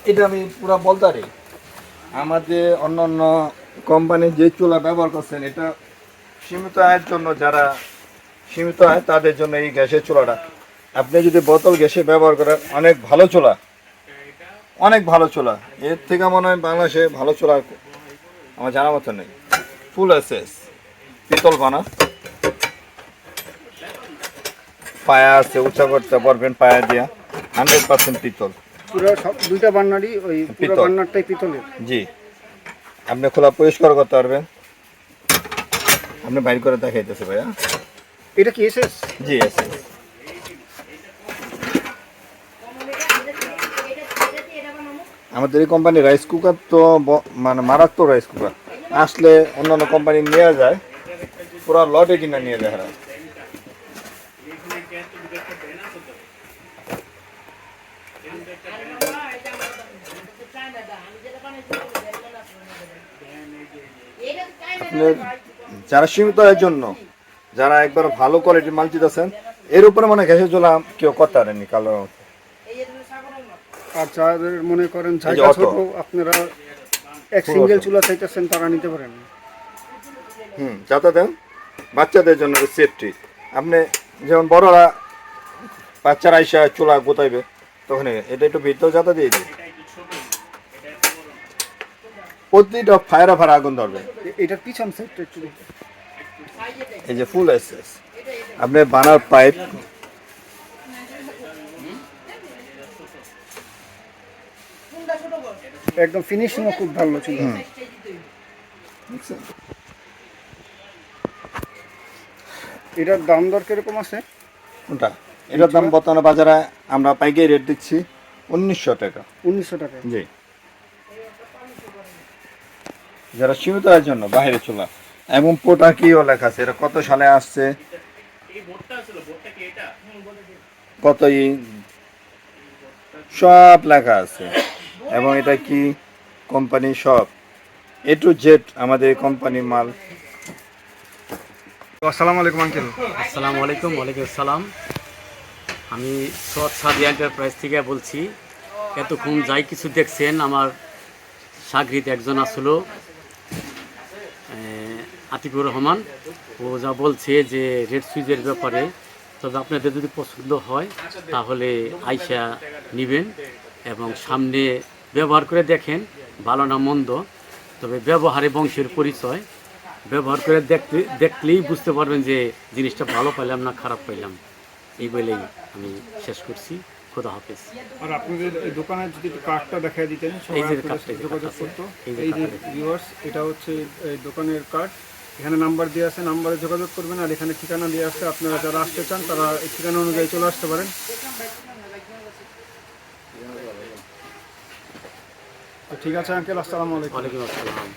এটা আমি পুরা বলতে পারি আমাদের অন্য অন্য কোম্পানির যে চুলা ব্যবহার করছেন এটা সীমিত আয়ের জন্য, যারা সীমিত আয় তাদের জন্য এই গ্যাসের চুলাটা। আপনি যদি বোতল গ্যাসে ব্যবহার করেন, অনেক ভালো চুলা, অনেক ভালো চুলা। এর থেকে মনে হয় বাংলাদেশে ভালো চুলা আমার জানা মতো নেই। ফুল এসএস পিতল বানা, পায়া আছে, উঁচা করতে পারবেন পায়া দিয়া, 100% পিতল। পুরো সব দুইটা বার্নারই ওই পুরো পিতল। বার্নারটাই পিতলের। জি, আপনি খোলা পরিষ্কার করতে পারবেন। আপনি বাইর করে দেখাইতেছে ভাইয়া। এটা কি এসএস? জি এসএস। আমাদের এই কোম্পানি রাইস কুকার তো মানে মারাত্মক রাইস কুকার, আসলে অন্যান্য কোম্পানি নিয়ে যায়, পুরো লটে কিনা নিয়ে যায়। আপনার যারা সীমিত আয়ের জন্য, যারা একবার ভালো কোয়ালিটির মাল চিতেছেন, এর উপরে মানে গ্যাসের চুলা কেউ করতে পারেনি কালো। আর যাদের মনে করেন জায়গা ছোট, আপনারা এক সিঙ্গেল চুলা চাইতেছেন, তারা নিতে পারেন। যাতে দেন বাচ্চাদের জন্য সেফটি। আপনি যেমন বড়রা বাচ্চারা এসে চুলা গোতাইবে, তখন এটা একটু ভিতর যাতে দিয়ে দিই, প্রতিটা ফায়ার আগুন ধরবে। এটার পিছন সাইডটা একটু দেখুন। এই যে ফুল এসএস, আপনি বানার পাইপ, একদম ফিনিশিংও খুব ভালো ছিল। এটার দাম দর কিরকম আছে? কোনটা? এটার দাম বর্তমানে বাজারে আমরা পাইকারি রেট দিচ্ছি 1900 টাকা। 1900 টাকা। জি, যারা সীমিত আয়ের জন্য বাইরে চুলা, এবং পোটা কিও লেখা আছে, এটা কত সালে আসছে, কত সব লেখা আছে, এবং এটা কি কোম্পানি সব A to Z আমাদের কোম্পানির মাল। আসসালামু আলাইকুম আঙ্কেল। আসসালামু আলাইকুম। ওয়ালাইকুম আসসালাম। আমি সৎ সাদি এন্টারপ্রাইজ থেকে বলছি। এতক্ষণ যাই কিছু দেখছেন, আমার সাগরিত একজন আসলো, আতিকুর রহমান, ও যা বলছে যে রেড সুইচের ব্যাপারে, তবে আপনাদের যদি পছন্দ হয় তাহলে আইসা নেবেন এবং সামনে ব্যবহার করে দেখেন ভালো না মন্দ, তবে ব্যবহারে বংশের পরিচয়। ব্যবহার করে দেখলেই বুঝতে পারবেন যে জিনিসটা ভালো পাইলাম না খারাপ পাইলাম। এই বলেই আমি শেষ করছি। খোদা হাফেজ। আর আপনাদের এই দোকানের যদি কার্ডটা দেখাই দিতেন, এই যে সবাই কার্ডটা যোগাযোগ করতো। এই এই যে যে ভিউয়ার্স, এটা হচ্ছে এই দোকানের কার্ড। এখানে নাম্বার দেওয়া আছে, নাম্বারে যোগাযোগ করবেন। আর এখানে ঠিকানা দেওয়া আছে, আপনারা যারা আসতে চান তারা এই ঠিকানা অনুযায়ী চলে আসতে পারেন। ঠিক আছে আঙ্কেল, আসসালামু আলাইকুম। ওয়ালাইকুম আসসালাম।